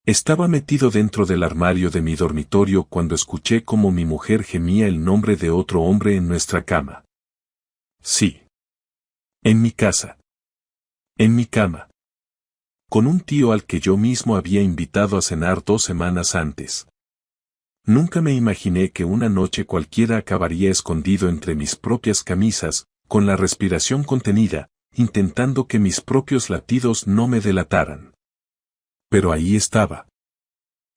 Estaba metido dentro del armario de mi dormitorio cuando escuché cómo mi mujer gemía el nombre de otro hombre en nuestra cama. Sí. En mi casa. En mi cama. Con un tío al que yo mismo había invitado a cenar 2 semanas antes. Nunca me imaginé que una noche cualquiera acabaría escondido entre mis propias camisas, con la respiración contenida, intentando que mis propios latidos no me delataran. Pero ahí estaba.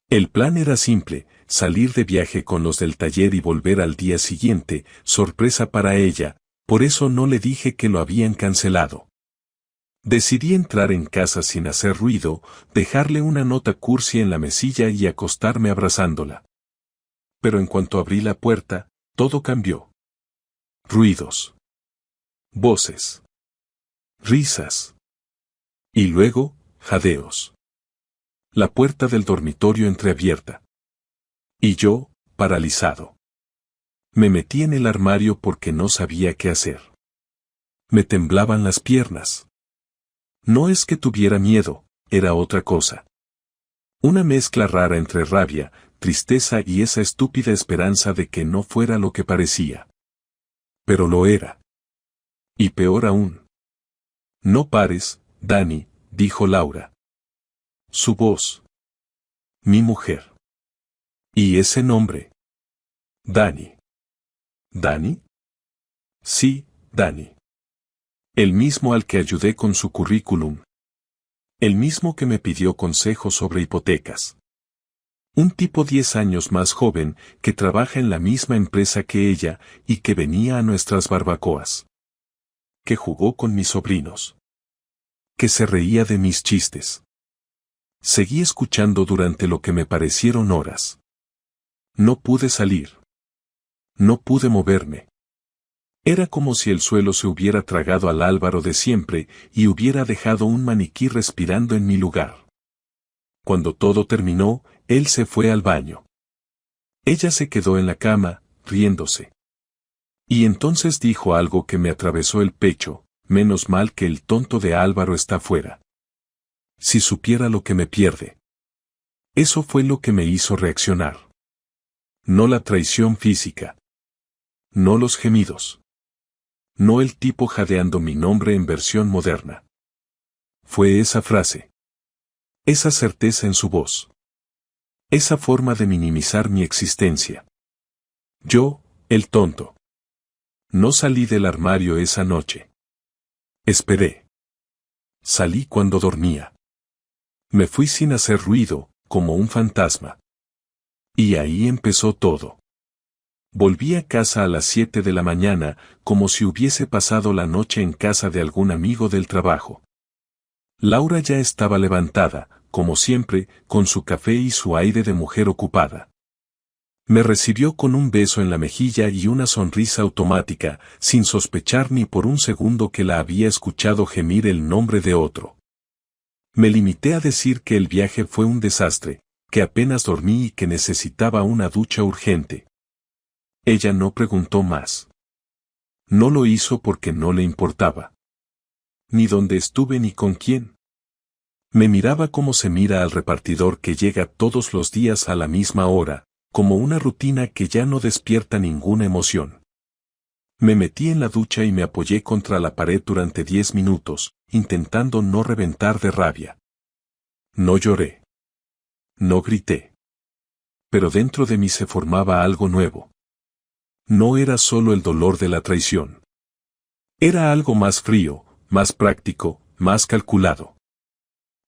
El plan era simple, salir de viaje con los del taller y volver al día siguiente, sorpresa para ella, por eso no le dije que lo habían cancelado. Decidí entrar en casa sin hacer ruido, dejarle una nota cursi en la mesilla y acostarme abrazándola. Pero en cuanto abrí la puerta, todo cambió. Ruidos. Voces. Risas. Y luego, jadeos. La puerta del dormitorio entreabierta. Y yo, paralizado. Me metí en el armario porque no sabía qué hacer. Me temblaban las piernas. No es que tuviera miedo, era otra cosa. Una mezcla rara entre rabia, tristeza y esa estúpida esperanza de que no fuera lo que parecía. Pero lo era. Y peor aún. No pares, Dani, dijo Laura. Su voz. Mi mujer. ¿Y ese nombre? Dani. ¿Dani? Sí, Dani. El mismo al que ayudé con su currículum. El mismo que me pidió consejos sobre hipotecas. Un tipo 10 años más joven que trabaja en la misma empresa que ella y que venía a nuestras barbacoas. Que jugó con mis sobrinos. Que se reía de mis chistes. Seguí escuchando durante lo que me parecieron horas. No pude salir. No pude moverme. Era como si el suelo se hubiera tragado al Álvaro de siempre y hubiera dejado un maniquí respirando en mi lugar. Cuando todo terminó, él se fue al baño. Ella se quedó en la cama, riéndose. Y entonces dijo algo que me atravesó el pecho, menos mal que el tonto de Álvaro está fuera. Si supiera lo que me pierde. Eso fue lo que me hizo reaccionar. No la traición física. No los gemidos. No el tipo jadeando mi nombre en versión moderna. Fue esa frase. Esa certeza en su voz. Esa forma de minimizar mi existencia. Yo, el tonto. No salí del armario esa noche. Esperé. Salí cuando dormía. Me fui sin hacer ruido, como un fantasma. Y ahí empezó todo. Volví a casa a las 7 de la mañana, como si hubiese pasado la noche en casa de algún amigo del trabajo. Laura ya estaba levantada, como siempre, con su café y su aire de mujer ocupada. Me recibió con un beso en la mejilla y una sonrisa automática, sin sospechar ni por un segundo que la había escuchado gemir el nombre de otro. Me limité a decir que el viaje fue un desastre, que apenas dormí y que necesitaba una ducha urgente. Ella no preguntó más. No lo hizo porque no le importaba. Ni dónde estuve ni con quién. Me miraba como se mira al repartidor que llega todos los días a la misma hora, como una rutina que ya no despierta ninguna emoción. Me metí en la ducha y me apoyé contra la pared durante 10 minutos, intentando no reventar de rabia. No lloré. No grité. Pero dentro de mí se formaba algo nuevo. No era solo el dolor de la traición. Era algo más frío, más práctico, más calculado.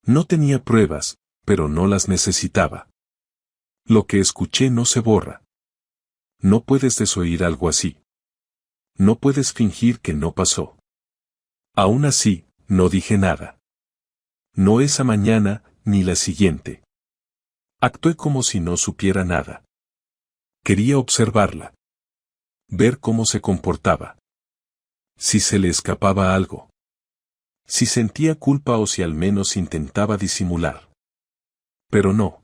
No tenía pruebas, pero no las necesitaba. Lo que escuché no se borra. No puedes desoír algo así. No puedes fingir que no pasó. Aún así, no dije nada. No esa mañana, ni la siguiente. Actué como si no supiera nada. Quería observarla. Ver cómo se comportaba. Si se le escapaba algo. Si sentía culpa o si al menos intentaba disimular. Pero no.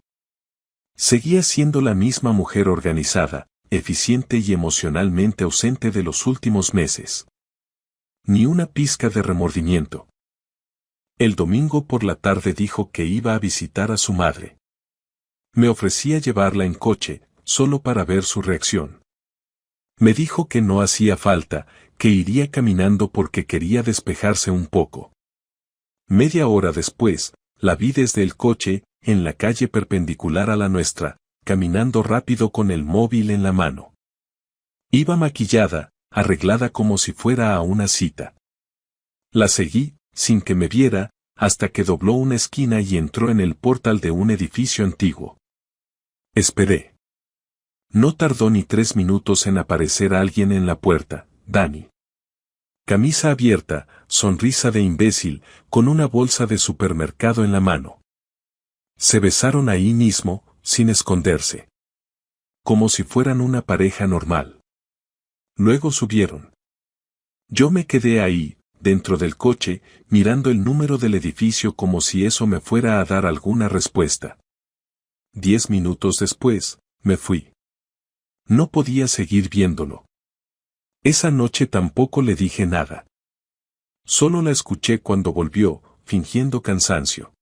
Seguía siendo la misma mujer organizada, eficiente y emocionalmente ausente de los últimos meses. Ni una pizca de remordimiento. El domingo por la tarde dijo que iba a visitar a su madre. Me ofrecía llevarla en coche, solo para ver su reacción. Me dijo que no hacía falta, que iría caminando porque quería despejarse un poco. Media hora después, la vi desde el coche, en la calle perpendicular a la nuestra, caminando rápido con el móvil en la mano. Iba maquillada, arreglada como si fuera a una cita. La seguí, sin que me viera, hasta que dobló una esquina y entró en el portal de un edificio antiguo. Esperé. No tardó ni 3 minutos en aparecer alguien en la puerta, Dani. Camisa abierta, sonrisa de imbécil, con una bolsa de supermercado en la mano. Se besaron ahí mismo, sin esconderse. Como si fueran una pareja normal. Luego subieron. Yo me quedé ahí, dentro del coche, mirando el número del edificio como si eso me fuera a dar alguna respuesta. 10 minutos después, me fui. No podía seguir viéndolo. Esa noche tampoco le dije nada. Solo la escuché cuando volvió, fingiendo cansancio.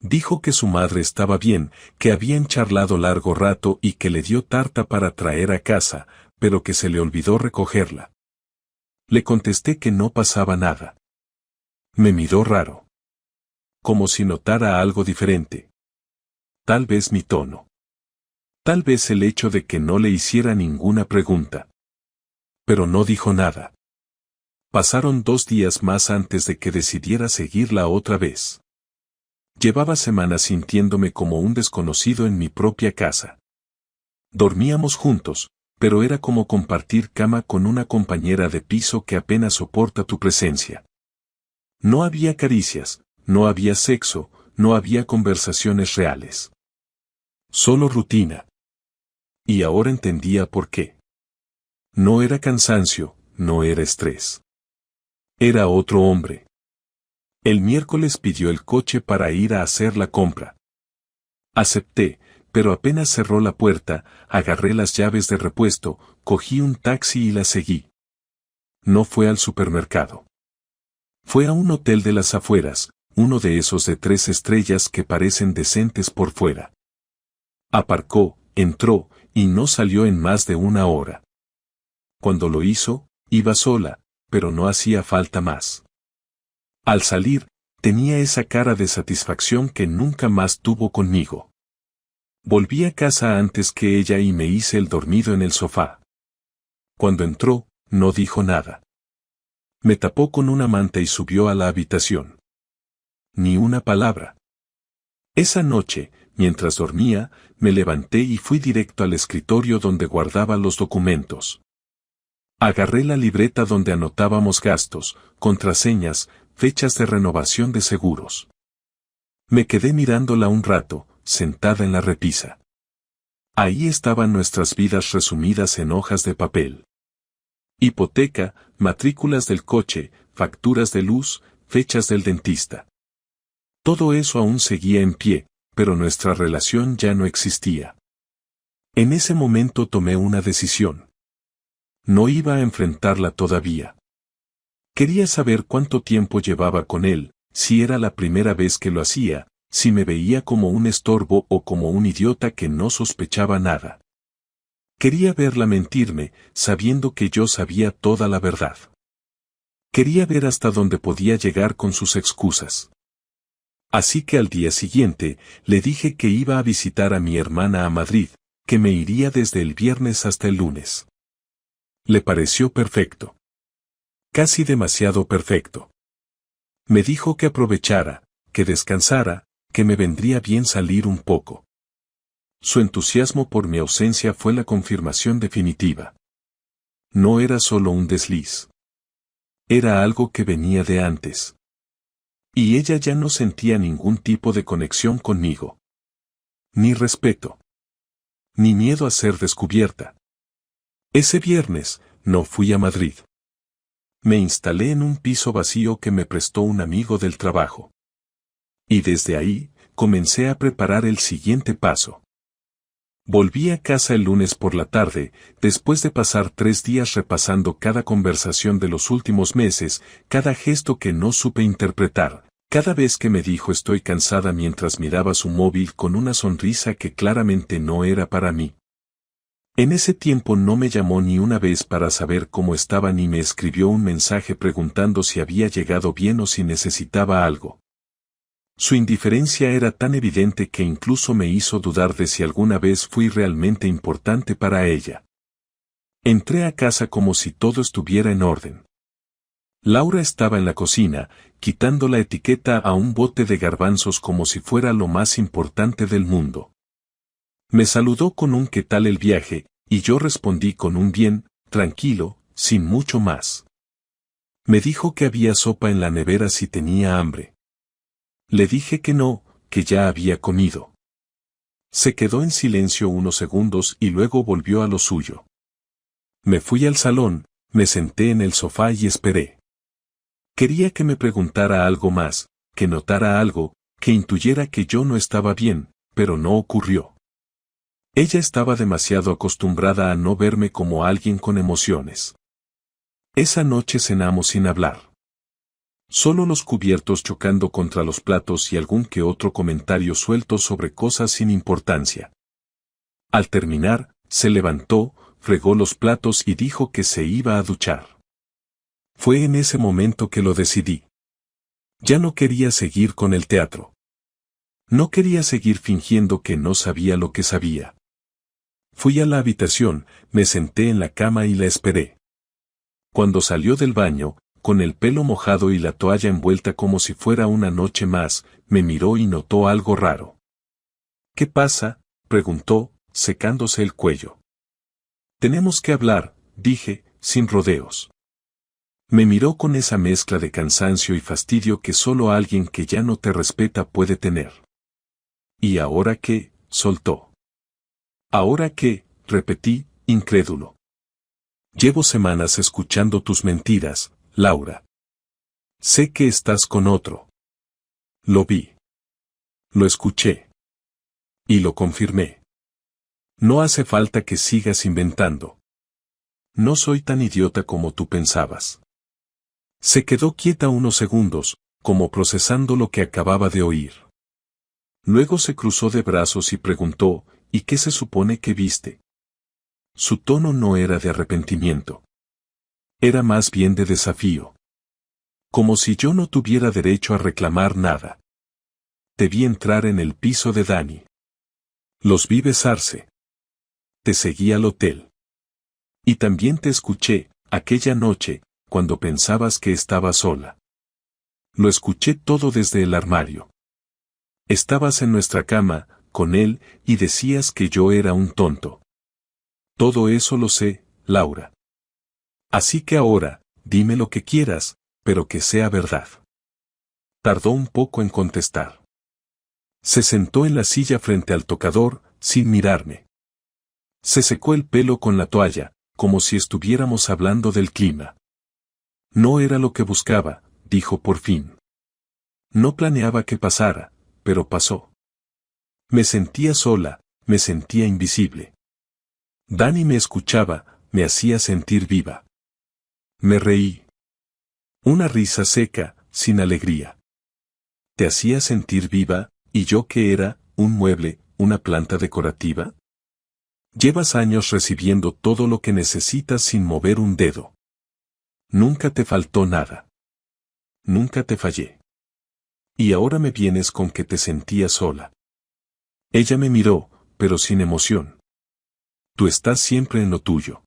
Dijo que su madre estaba bien, que habían charlado largo rato y que le dio tarta para traer a casa, pero que se le olvidó recogerla. Le contesté que no pasaba nada. Me miró raro. Como si notara algo diferente. Tal vez mi tono. Tal vez el hecho de que no le hiciera ninguna pregunta. Pero no dijo nada. Pasaron 2 días más antes de que decidiera seguirla otra vez. Llevaba semanas sintiéndome como un desconocido en mi propia casa. Dormíamos juntos, pero era como compartir cama con una compañera de piso que apenas soporta tu presencia. No había caricias, no había sexo, no había conversaciones reales. Solo rutina. Y ahora entendía por qué. No era cansancio, no era estrés. Era otro hombre. El miércoles pidió el coche para ir a hacer la compra. Acepté, pero apenas cerró la puerta, agarré las llaves de repuesto, cogí un taxi y la seguí. No fue al supermercado. Fue a un hotel de las afueras, uno de esos de 3 estrellas que parecen decentes por fuera. Aparcó, entró, y no salió en más de 1 hora. Cuando lo hizo, iba sola, pero no hacía falta más. Al salir, tenía esa cara de satisfacción que nunca más tuvo conmigo. Volví a casa antes que ella y me hice el dormido en el sofá. Cuando entró, no dijo nada. Me tapó con una manta y subió a la habitación. Ni una palabra. Esa noche, mientras dormía, me levanté y fui directo al escritorio donde guardaba los documentos. Agarré la libreta donde anotábamos gastos, contraseñas, fechas de renovación de seguros. Me quedé mirándola un rato, sentada en la repisa. Ahí estaban nuestras vidas resumidas en hojas de papel. Hipoteca, matrículas del coche, facturas de luz, fechas del dentista. Todo eso aún seguía en pie, pero nuestra relación ya no existía. En ese momento tomé una decisión. No iba a enfrentarla todavía. Quería saber cuánto tiempo llevaba con él, si era la primera vez que lo hacía, si me veía como un estorbo o como un idiota que no sospechaba nada. Quería verla mentirme, sabiendo que yo sabía toda la verdad. Quería ver hasta dónde podía llegar con sus excusas. Así que al día siguiente, le dije que iba a visitar a mi hermana a Madrid, que me iría desde el viernes hasta el lunes. Le pareció perfecto. Casi demasiado perfecto. Me dijo que aprovechara, que descansara, que me vendría bien salir un poco. Su entusiasmo por mi ausencia fue la confirmación definitiva. No era solo un desliz. Era algo que venía de antes. Y ella ya no sentía ningún tipo de conexión conmigo. Ni respeto. Ni miedo a ser descubierta. Ese viernes, no fui a Madrid. Me instalé en un piso vacío que me prestó un amigo del trabajo. Y desde ahí, comencé a preparar el siguiente paso. Volví a casa el lunes por la tarde, después de pasar 3 días repasando cada conversación de los últimos meses, cada gesto que no supe interpretar, Cada vez que me dijo estoy cansada mientras miraba su móvil con una sonrisa que claramente no era para mí. En ese tiempo no me llamó ni una vez para saber cómo estaba ni me escribió un mensaje preguntando si había llegado bien o si necesitaba algo. Su indiferencia era tan evidente que incluso me hizo dudar de si alguna vez fui realmente importante para ella. Entré a casa como si todo estuviera en orden. Laura estaba en la cocina, quitando la etiqueta a un bote de garbanzos como si fuera lo más importante del mundo. Me saludó con un ¿qué tal el viaje? Y yo respondí con un bien, tranquilo, sin mucho más. Me dijo que había sopa en la nevera si tenía hambre. Le dije que no, que ya había comido. Se quedó en silencio unos segundos y luego volvió a lo suyo. Me fui al salón, me senté en el sofá y esperé. Quería que me preguntara algo más, que notara algo, que intuyera que yo no estaba bien, pero no ocurrió. Ella estaba demasiado acostumbrada a no verme como alguien con emociones. Esa noche cenamos sin hablar. Solo los cubiertos chocando contra los platos y algún que otro comentario suelto sobre cosas sin importancia. Al terminar, se levantó, fregó los platos y dijo que se iba a duchar. Fue en ese momento que lo decidí. Ya no quería seguir con el teatro. No quería seguir fingiendo que no sabía lo que sabía. Fui a la habitación, me senté en la cama y la esperé. Cuando salió del baño, con el pelo mojado y la toalla envuelta como si fuera una noche más, me miró y notó algo raro. ¿Qué pasa?, preguntó, secándose el cuello. Tenemos que hablar, dije, sin rodeos. Me miró con esa mezcla de cansancio y fastidio que solo alguien que ya no te respeta puede tener. ¿Y ahora qué?, soltó. ¿Ahora qué?, repetí, incrédulo. Llevo semanas escuchando tus mentiras, Laura. Sé que estás con otro. Lo vi. Lo escuché. Y lo confirmé. No hace falta que sigas inventando. No soy tan idiota como tú pensabas. Se quedó quieta unos segundos, como procesando lo que acababa de oír. Luego se cruzó de brazos y preguntó, ¿y qué se supone que viste? Su tono no era de arrepentimiento. Era más bien de desafío. Como si yo no tuviera derecho a reclamar nada. Te vi entrar en el piso de Dani. Los vi besarse. Te seguí al hotel. Y también te escuché, aquella noche, cuando pensabas que estaba sola. Lo escuché todo desde el armario. Estabas en nuestra cama, con él, y decías que yo era un tonto. Todo eso lo sé, Laura. Así que ahora, dime lo que quieras, pero que sea verdad. Tardó un poco en contestar. Se sentó en la silla frente al tocador, sin mirarme. Se secó el pelo con la toalla, como si estuviéramos hablando del clima. No era lo que buscaba, dijo por fin. No planeaba que pasara, pero pasó. Me sentía sola, me sentía invisible. Dani me escuchaba, me hacía sentir viva. Me reí. Una risa seca, sin alegría. ¿Te hacía sentir viva, y yo qué era, un mueble, una planta decorativa? Llevas años recibiendo todo lo que necesitas sin mover un dedo. Nunca te faltó nada. Nunca te fallé. Y ahora me vienes con que te sentías sola. Ella me miró, pero sin emoción. Tú estás siempre en lo tuyo.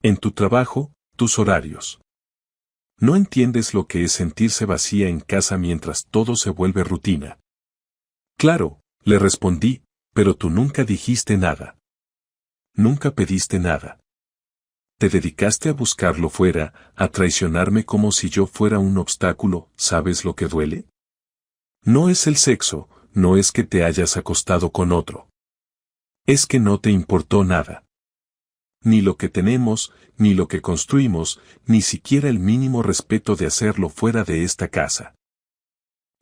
En tu trabajo, tus horarios. No entiendes lo que es sentirse vacía en casa mientras todo se vuelve rutina. Claro, le respondí, pero tú nunca dijiste nada. Nunca pediste nada. Te dedicaste a buscarlo fuera, a traicionarme como si yo fuera un obstáculo, ¿sabes lo que duele? No es el sexo, no es que te hayas acostado con otro. Es que no te importó nada. Ni lo que tenemos, ni lo que construimos, ni siquiera el mínimo respeto de hacerlo fuera de esta casa.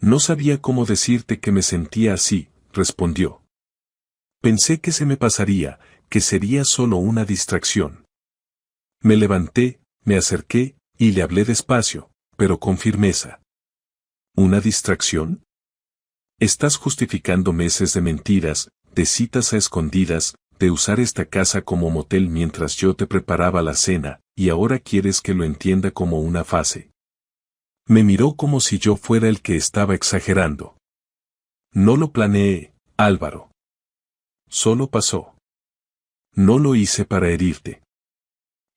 No sabía cómo decirte que me sentía así, respondió. Pensé que se me pasaría, que sería solo una distracción. Me levanté, me acerqué, y le hablé despacio, pero con firmeza. ¿Una distracción? Estás justificando meses de mentiras, de citas a escondidas, de usar esta casa como motel mientras yo te preparaba la cena, y ahora quieres que lo entienda como una fase. Me miró como si yo fuera el que estaba exagerando. No lo planeé, Álvaro. Solo pasó. No lo hice para herirte.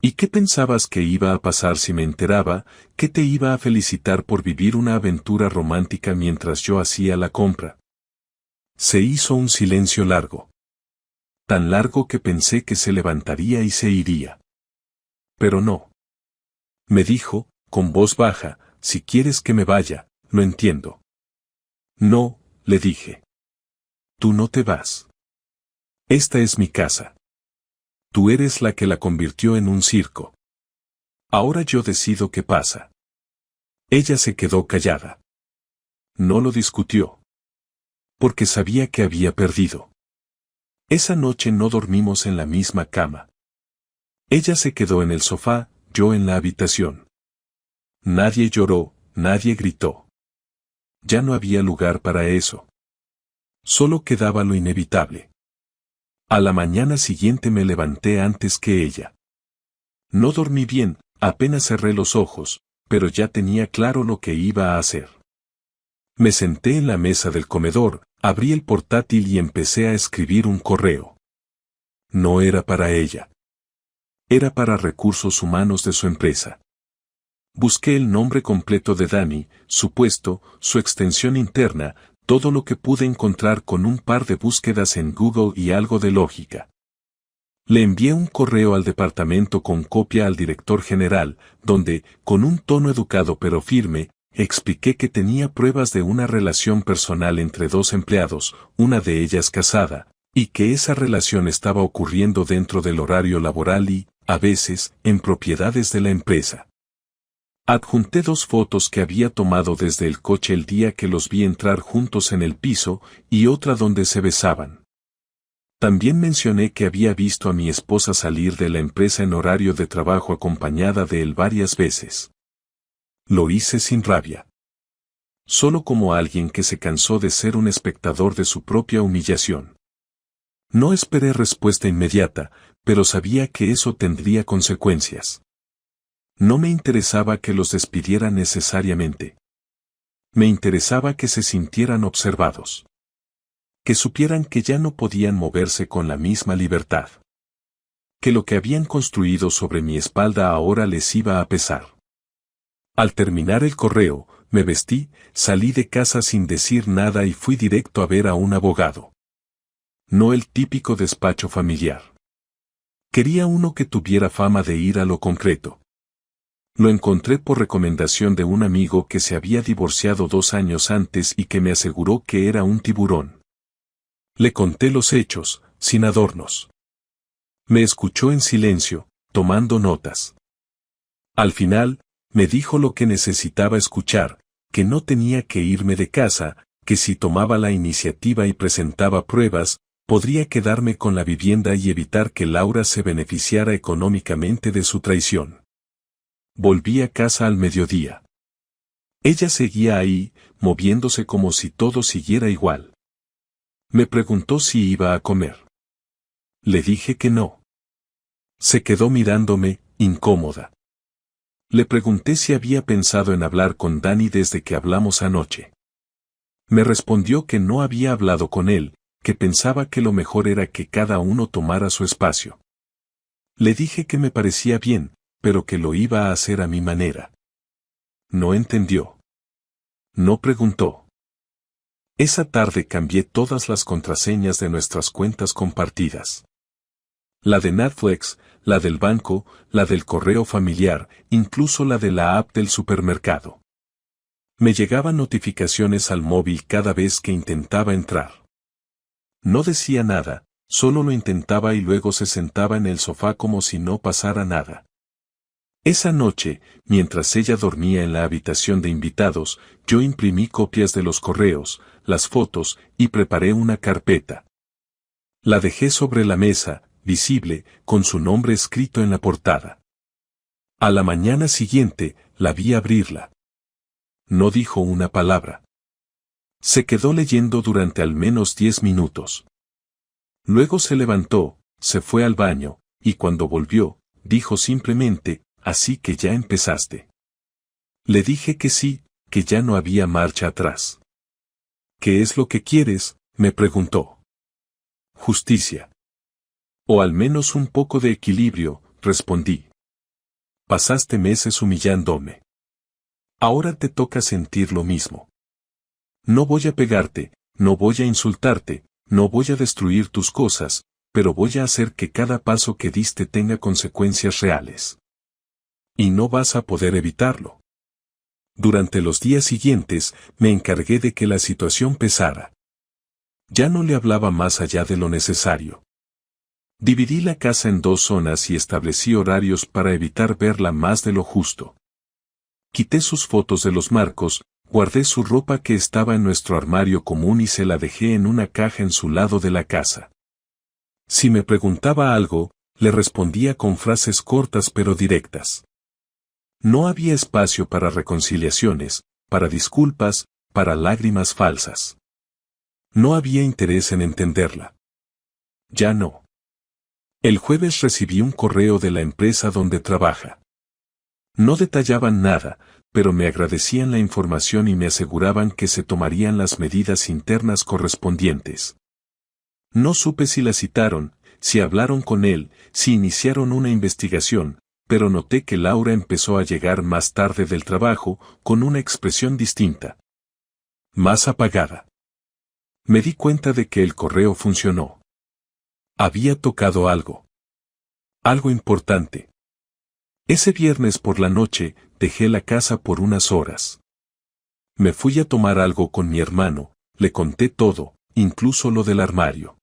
¿Y qué pensabas que iba a pasar si me enteraba, que te iba a felicitar por vivir una aventura romántica mientras yo hacía la compra? Se hizo un silencio largo. Tan largo que pensé que se levantaría y se iría. Pero no. Me dijo, con voz baja, si quieres que me vaya, lo entiendo. No, le dije. Tú no te vas. Esta es mi casa. Tú eres la que la convirtió en un circo. Ahora yo decido qué pasa. Ella se quedó callada. No lo discutió. Porque sabía que había perdido. Esa noche no dormimos en la misma cama. Ella se quedó en el sofá, yo en la habitación. Nadie lloró, nadie gritó. Ya no había lugar para eso. Solo quedaba lo inevitable. A la mañana siguiente me levanté antes que ella. No dormí bien, apenas cerré los ojos, pero ya tenía claro lo que iba a hacer. Me senté en la mesa del comedor, abrí el portátil y empecé a escribir un correo. No era para ella. Era para recursos humanos de su empresa. Busqué el nombre completo de Dani, su puesto, su extensión interna, todo lo que pude encontrar con un par de búsquedas en Google y algo de lógica. Le envié un correo al departamento con copia al director general, donde, con un tono educado pero firme, expliqué que tenía pruebas de una relación personal entre dos empleados, una de ellas casada, y que esa relación estaba ocurriendo dentro del horario laboral y, a veces, en propiedades de la empresa. Adjunté 2 fotos que había tomado desde el coche el día que los vi entrar juntos en el piso y otra donde se besaban. También mencioné que había visto a mi esposa salir de la empresa en horario de trabajo acompañada de él varias veces. Lo hice sin rabia. Solo como alguien que se cansó de ser un espectador de su propia humillación. No esperé respuesta inmediata, pero sabía que eso tendría consecuencias. No me interesaba que los despidieran necesariamente. Me interesaba que se sintieran observados. Que supieran que ya no podían moverse con la misma libertad. Que lo que habían construido sobre mi espalda ahora les iba a pesar. Al terminar el correo, me vestí, salí de casa sin decir nada y fui directo a ver a un abogado. No el típico despacho familiar. Quería uno que tuviera fama de ir a lo concreto. Lo encontré por recomendación de un amigo que se había divorciado 2 años antes y que me aseguró que era un tiburón. Le conté los hechos, sin adornos. Me escuchó en silencio, tomando notas. Al final, me dijo lo que necesitaba escuchar, que no tenía que irme de casa, que si tomaba la iniciativa y presentaba pruebas, podría quedarme con la vivienda y evitar que Laura se beneficiara económicamente de su traición. Volví a casa al mediodía. Ella seguía ahí, moviéndose como si todo siguiera igual. Me preguntó si iba a comer. Le dije que no. Se quedó mirándome, incómoda. Le pregunté si había pensado en hablar con Dani desde que hablamos anoche. Me respondió que no había hablado con él, que pensaba que lo mejor era que cada uno tomara su espacio. Le dije que me parecía bien, pero que lo iba a hacer a mi manera. No entendió. No preguntó. Esa tarde cambié todas las contraseñas de nuestras cuentas compartidas. La de Netflix, la del banco, la del correo familiar, incluso la de la app del supermercado. Me llegaban notificaciones al móvil cada vez que intentaba entrar. No decía nada, solo lo intentaba y luego se sentaba en el sofá como si no pasara nada. Esa noche, mientras ella dormía en la habitación de invitados, yo imprimí copias de los correos, las fotos, y preparé una carpeta. La dejé sobre la mesa, visible, con su nombre escrito en la portada. A la mañana siguiente, la vi abrirla. No dijo una palabra. Se quedó leyendo durante al menos 10 minutos. Luego se levantó, se fue al baño, y cuando volvió, dijo simplemente, «Así que ya empezaste». Le dije que sí, que ya no había marcha atrás. «¿Qué es lo que quieres?», me preguntó. «Justicia. O al menos un poco de equilibrio», respondí. «Pasaste meses humillándome. Ahora te toca sentir lo mismo. No voy a pegarte, no voy a insultarte, no voy a destruir tus cosas, pero voy a hacer que cada paso que diste tenga consecuencias reales. Y no vas a poder evitarlo». Durante los días siguientes, me encargué de que la situación pesara. Ya no le hablaba más allá de lo necesario. Dividí la casa en 2 zonas y establecí horarios para evitar verla más de lo justo. Quité sus fotos de los marcos, guardé su ropa que estaba en nuestro armario común y se la dejé en una caja en su lado de la casa. Si me preguntaba algo, le respondía con frases cortas pero directas. No había espacio para reconciliaciones, para disculpas, para lágrimas falsas. No había interés en entenderla. Ya no. El jueves recibí un correo de la empresa donde trabaja. No detallaban nada, pero me agradecían la información y me aseguraban que se tomarían las medidas internas correspondientes. No supe si la citaron, si hablaron con él, si iniciaron una investigación, pero noté que Laura empezó a llegar más tarde del trabajo, con una expresión distinta. Más apagada. Me di cuenta de que el correo funcionó. Había tocado algo. Algo importante. Ese viernes por la noche, dejé la casa por unas horas. Me fui a tomar algo con mi hermano, le conté todo, incluso lo del armario.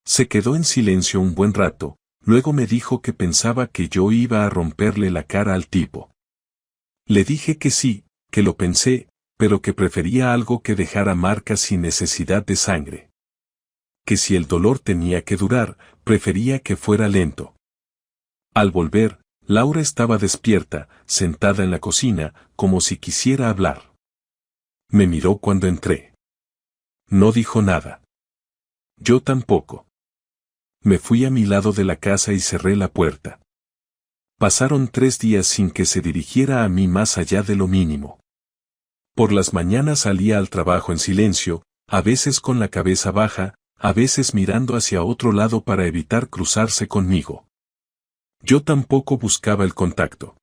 Se quedó en silencio un buen rato, luego me dijo que pensaba que yo iba a romperle la cara al tipo. Le dije que sí, que lo pensé, pero que prefería algo que dejara marcas sin necesidad de sangre. Que si el dolor tenía que durar, prefería que fuera lento. Al volver, Laura estaba despierta, sentada en la cocina, como si quisiera hablar. Me miró cuando entré. No dijo nada. Yo tampoco. Me fui a mi lado de la casa y cerré la puerta. Pasaron 3 días sin que se dirigiera a mí más allá de lo mínimo. Por las mañanas salía al trabajo en silencio, a veces con la cabeza baja, a veces mirando hacia otro lado para evitar cruzarse conmigo. Yo tampoco buscaba el contacto.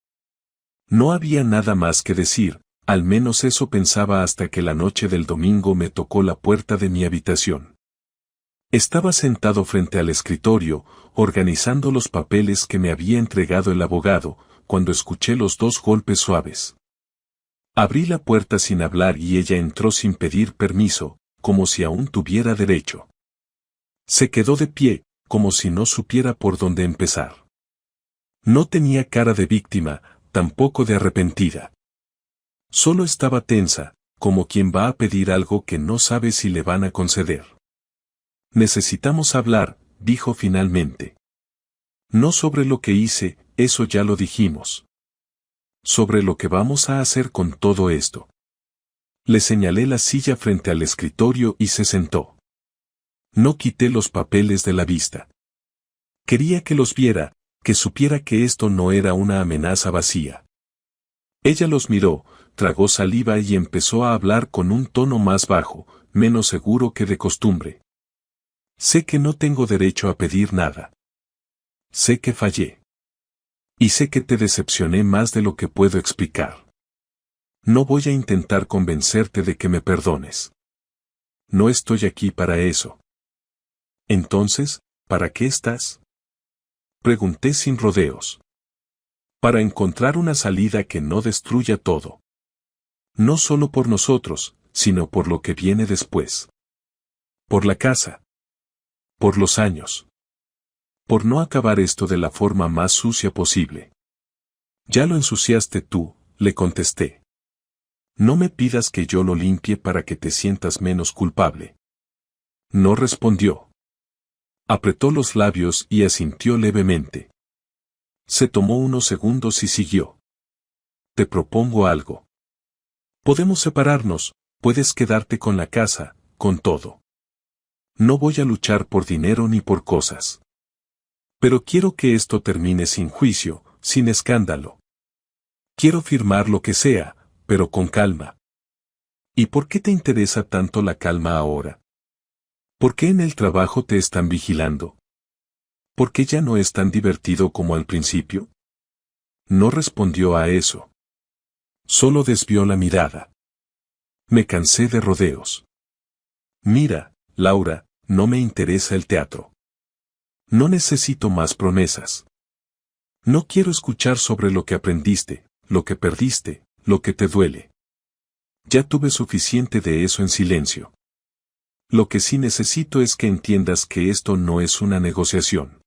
No había nada más que decir, al menos eso pensaba hasta que la noche del domingo me tocó la puerta de mi habitación. Estaba sentado frente al escritorio, organizando los papeles que me había entregado el abogado, cuando escuché los 2 golpes suaves. Abrí la puerta sin hablar y ella entró sin pedir permiso, como si aún tuviera derecho. Se quedó de pie, como si no supiera por dónde empezar. No tenía cara de víctima, tampoco de arrepentida. Solo estaba tensa, como quien va a pedir algo que no sabe si le van a conceder. Necesitamos hablar, dijo finalmente. No sobre lo que hice, eso ya lo dijimos. Sobre lo que vamos a hacer con todo esto. Le señalé la silla frente al escritorio y se sentó. No quité los papeles de la vista. Quería que los viera, que supiera que esto no era una amenaza vacía. Ella los miró, tragó saliva y empezó a hablar con un tono más bajo, menos seguro que de costumbre. Sé que no tengo derecho a pedir nada. Sé que fallé. Y sé que te decepcioné más de lo que puedo explicar. No voy a intentar convencerte de que me perdones. No estoy aquí para eso. Entonces, ¿para qué estás? Pregunté sin rodeos. Para encontrar una salida que no destruya todo. No solo por nosotros, sino por lo que viene después. Por la casa. Por los años. Por no acabar esto de la forma más sucia posible. Ya lo ensuciaste tú, le contesté. No me pidas que yo lo limpie para que te sientas menos culpable. No respondió. Apretó los labios y asintió levemente. Se tomó unos segundos y siguió. Te propongo algo. Podemos separarnos, puedes quedarte con la casa, con todo. No voy a luchar por dinero ni por cosas. Pero quiero que esto termine sin juicio, sin escándalo. Quiero firmar lo que sea, pero con calma. ¿Y por qué te interesa tanto la calma ahora? ¿Por qué en el trabajo te están vigilando? ¿Por qué ya no es tan divertido como al principio? No respondió a eso. Solo desvió la mirada. Me cansé de rodeos. Mira, Laura, no me interesa el teatro. No necesito más promesas. No quiero escuchar sobre lo que aprendiste, lo que perdiste, lo que te duele. Ya tuve suficiente de eso en silencio. Lo que sí necesito es que entiendas que esto no es una negociación.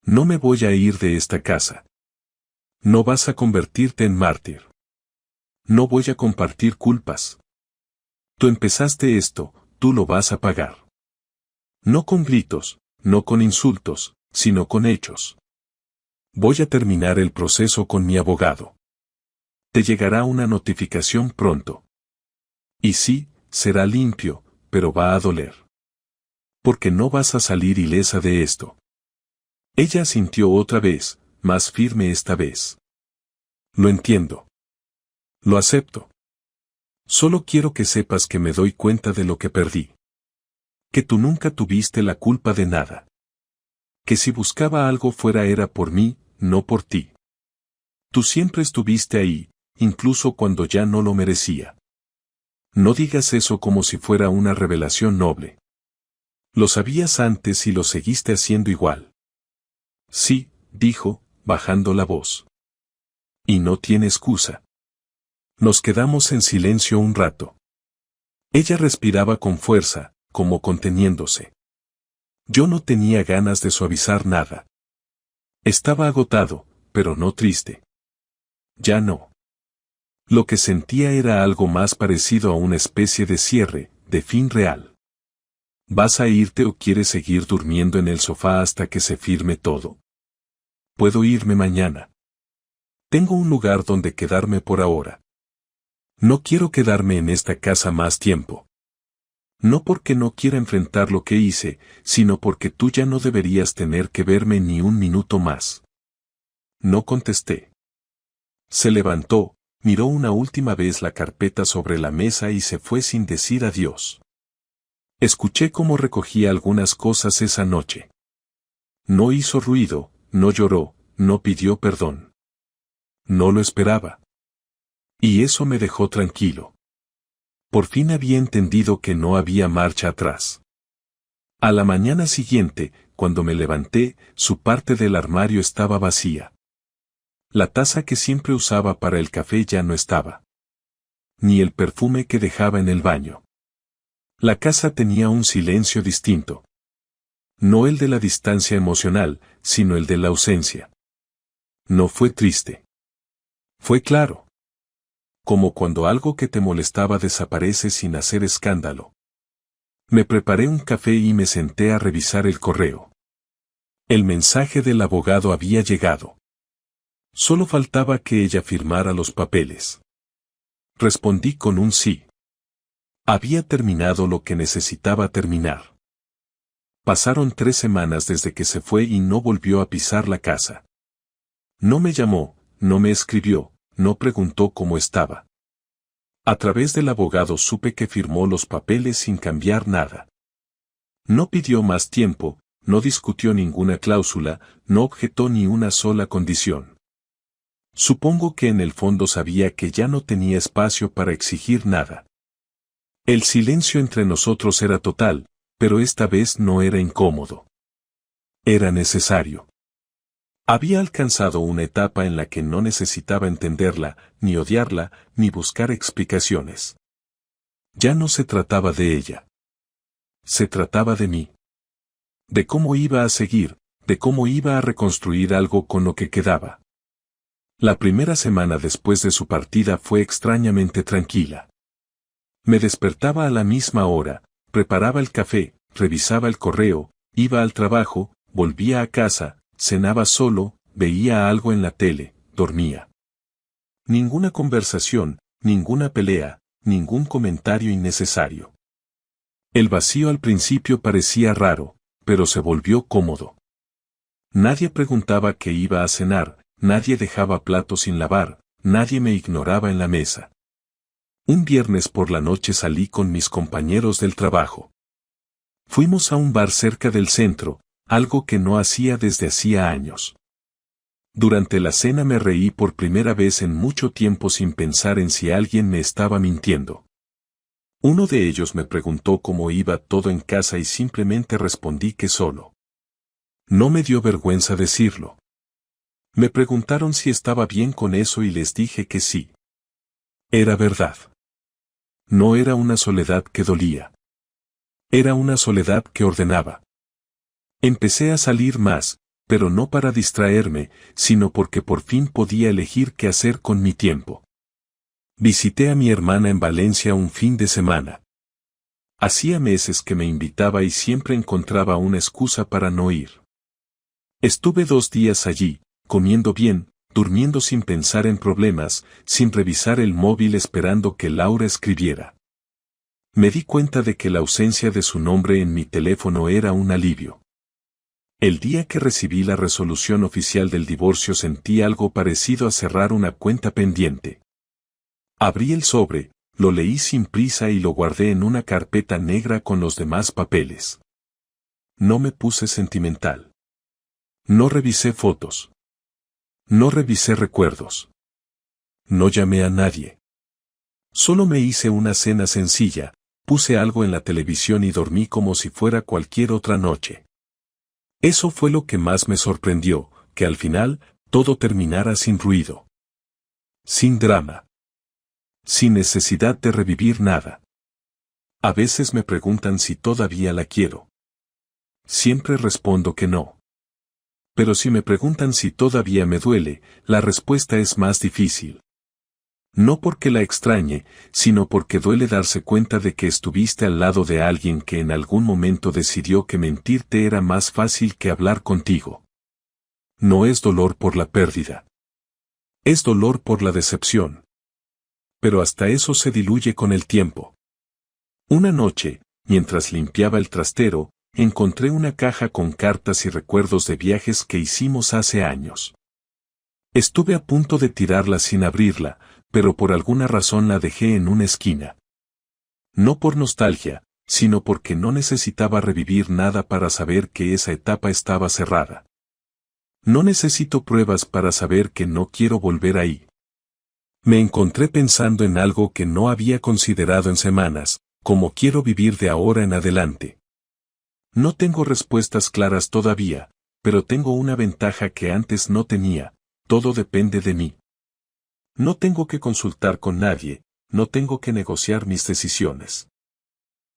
No me voy a ir de esta casa. No vas a convertirte en mártir. No voy a compartir culpas. Tú empezaste esto, tú lo vas a pagar. No con gritos, no con insultos, sino con hechos. Voy a terminar el proceso con mi abogado. Te llegará una notificación pronto. Y sí, será limpio, pero va a doler. Porque no vas a salir ilesa de esto. Ella asintió otra vez, más firme esta vez. Lo entiendo. Lo acepto. Solo quiero que sepas que me doy cuenta de lo que perdí. Que tú nunca tuviste la culpa de nada. Que si buscaba algo fuera era por mí, no por ti. Tú siempre estuviste ahí, incluso cuando ya no lo merecía. No digas eso como si fuera una revelación noble. Lo sabías antes y lo seguiste haciendo igual. Sí, dijo, bajando la voz. Y no tiene excusa. Nos quedamos en silencio un rato. Ella respiraba con fuerza, como conteniéndose. Yo no tenía ganas de suavizar nada. Estaba agotado, pero no triste. Ya no. Lo que sentía era algo más parecido a una especie de cierre, de fin real. ¿Vas a irte o quieres seguir durmiendo en el sofá hasta que se firme todo? Puedo irme mañana. Tengo un lugar donde quedarme por ahora. No quiero quedarme en esta casa más tiempo. No porque no quiera enfrentar lo que hice, sino porque tú ya no deberías tener que verme ni un minuto más. No contesté. Se levantó, miró una última vez la carpeta sobre la mesa y se fue sin decir adiós. Escuché cómo recogía algunas cosas esa noche. No hizo ruido, no lloró, no pidió perdón. No lo esperaba. Y eso me dejó tranquilo. Por fin había entendido que no había marcha atrás. A la mañana siguiente, cuando me levanté, su parte del armario estaba vacía. La taza que siempre usaba para el café ya no estaba. Ni el perfume que dejaba en el baño. La casa tenía un silencio distinto. No el de la distancia emocional, sino el de la ausencia. No fue triste. Fue claro. Como cuando algo que te molestaba desaparece sin hacer escándalo. Me preparé un café y me senté a revisar el correo. El mensaje del abogado había llegado. Solo faltaba que ella firmara los papeles. Respondí con un sí. Había terminado lo que necesitaba terminar. Pasaron 3 semanas desde que se fue y no volvió a pisar la casa. No me llamó, no me escribió, no preguntó cómo estaba. A través del abogado supe que firmó los papeles sin cambiar nada. No pidió más tiempo, no discutió ninguna cláusula, no objetó ni una sola condición. Supongo que en el fondo sabía que ya no tenía espacio para exigir nada. El silencio entre nosotros era total, pero esta vez no era incómodo. Era necesario. Había alcanzado una etapa en la que no necesitaba entenderla, ni odiarla, ni buscar explicaciones. Ya no se trataba de ella. Se trataba de mí. De cómo iba a seguir, de cómo iba a reconstruir algo con lo que quedaba. La primera semana después de su partida fue extrañamente tranquila. Me despertaba a la misma hora, preparaba el café, revisaba el correo, iba al trabajo, volvía a casa, cenaba solo, veía algo en la tele, dormía. Ninguna conversación, ninguna pelea, ningún comentario innecesario. El vacío al principio parecía raro, pero se volvió cómodo. Nadie preguntaba qué iba a cenar, nadie dejaba platos sin lavar, nadie me ignoraba en la mesa. Un viernes por la noche salí con mis compañeros del trabajo. Fuimos a un bar cerca del centro, algo que no hacía desde hacía años. Durante la cena me reí por primera vez en mucho tiempo sin pensar en si alguien me estaba mintiendo. Uno de ellos me preguntó cómo iba todo en casa y simplemente respondí que solo. No me dio vergüenza decirlo. Me preguntaron si estaba bien con eso y les dije que sí. Era verdad. No era una soledad que dolía. Era una soledad que ordenaba. Empecé a salir más, pero no para distraerme, sino porque por fin podía elegir qué hacer con mi tiempo. Visité a mi hermana en Valencia un fin de semana. Hacía meses que me invitaba y siempre encontraba una excusa para no ir. Estuve 2 días allí, comiendo bien, durmiendo sin pensar en problemas, sin revisar el móvil esperando que Laura escribiera. Me di cuenta de que la ausencia de su nombre en mi teléfono era un alivio. El día que recibí la resolución oficial del divorcio sentí algo parecido a cerrar una cuenta pendiente. Abrí el sobre, lo leí sin prisa y lo guardé en una carpeta negra con los demás papeles. No me puse sentimental. No revisé fotos. No revisé recuerdos. No llamé a nadie. Solo me hice una cena sencilla, puse algo en la televisión y dormí como si fuera cualquier otra noche. Eso fue lo que más me sorprendió, que al final, todo terminara sin ruido. Sin drama. Sin necesidad de revivir nada. A veces me preguntan si todavía la quiero. Siempre respondo que no. Pero si me preguntan si todavía me duele, la respuesta es más difícil. No porque la extrañe, sino porque duele darse cuenta de que estuviste al lado de alguien que en algún momento decidió que mentirte era más fácil que hablar contigo. No es dolor por la pérdida. Es dolor por la decepción. Pero hasta eso se diluye con el tiempo. Una noche, mientras limpiaba el trastero, encontré una caja con cartas y recuerdos de viajes que hicimos hace años. Estuve a punto de tirarla sin abrirla, pero por alguna razón la dejé en una esquina. No por nostalgia, sino porque no necesitaba revivir nada para saber que esa etapa estaba cerrada. No necesito pruebas para saber que no quiero volver ahí. Me encontré pensando en algo que no había considerado en semanas, como quiero vivir de ahora en adelante. No tengo respuestas claras todavía, pero tengo una ventaja que antes no tenía, todo depende de mí. No tengo que consultar con nadie, no tengo que negociar mis decisiones.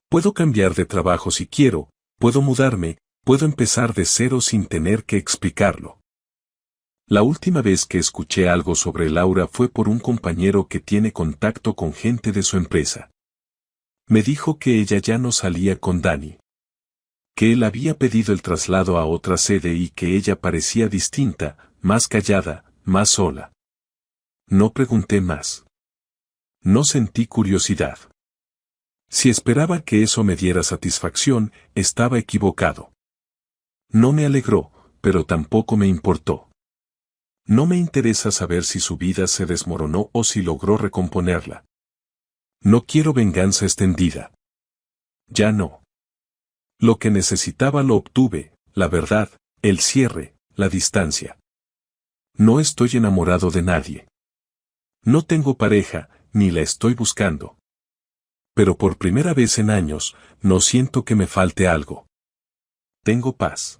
Puedo cambiar de trabajo si quiero, puedo mudarme, puedo empezar de cero sin tener que explicarlo. La última vez que escuché algo sobre Laura fue por un compañero que tiene contacto con gente de su empresa. Me dijo que ella ya no salía con Dani. Que él había pedido el traslado a otra sede y que ella parecía distinta, más callada, más sola. No pregunté más. No sentí curiosidad. Si esperaba que eso me diera satisfacción, estaba equivocado. No me alegró, pero tampoco me importó. No me interesa saber si su vida se desmoronó o si logró recomponerla. No quiero venganza extendida. Ya no. Lo que necesitaba lo obtuve, la verdad, el cierre, la distancia. No estoy enamorado de nadie. No tengo pareja, ni la estoy buscando. Pero por primera vez en años, no siento que me falte algo. Tengo paz.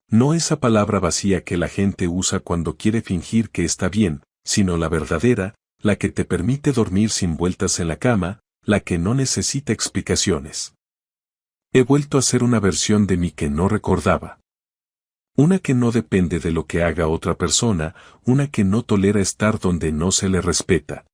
No esa palabra vacía que la gente usa cuando quiere fingir que está bien, sino la verdadera, la que te permite dormir sin vueltas en la cama, la que no necesita explicaciones. He vuelto a ser una versión de mí que no recordaba. Una que no depende de lo que haga otra persona, una que no tolera estar donde no se le respeta.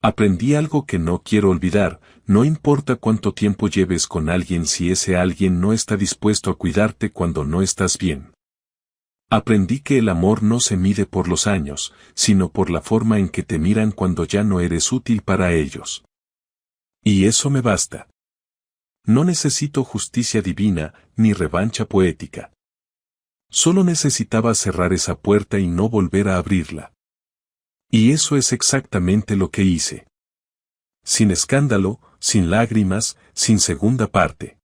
Aprendí algo que no quiero olvidar, no importa cuánto tiempo lleves con alguien si ese alguien no está dispuesto a cuidarte cuando no estás bien. Aprendí que el amor no se mide por los años, sino por la forma en que te miran cuando ya no eres útil para ellos. Y eso me basta. No necesito justicia divina, ni revancha poética. Solo necesitaba cerrar esa puerta y no volver a abrirla. Y eso es exactamente lo que hice. Sin escándalo, sin lágrimas, sin segunda parte.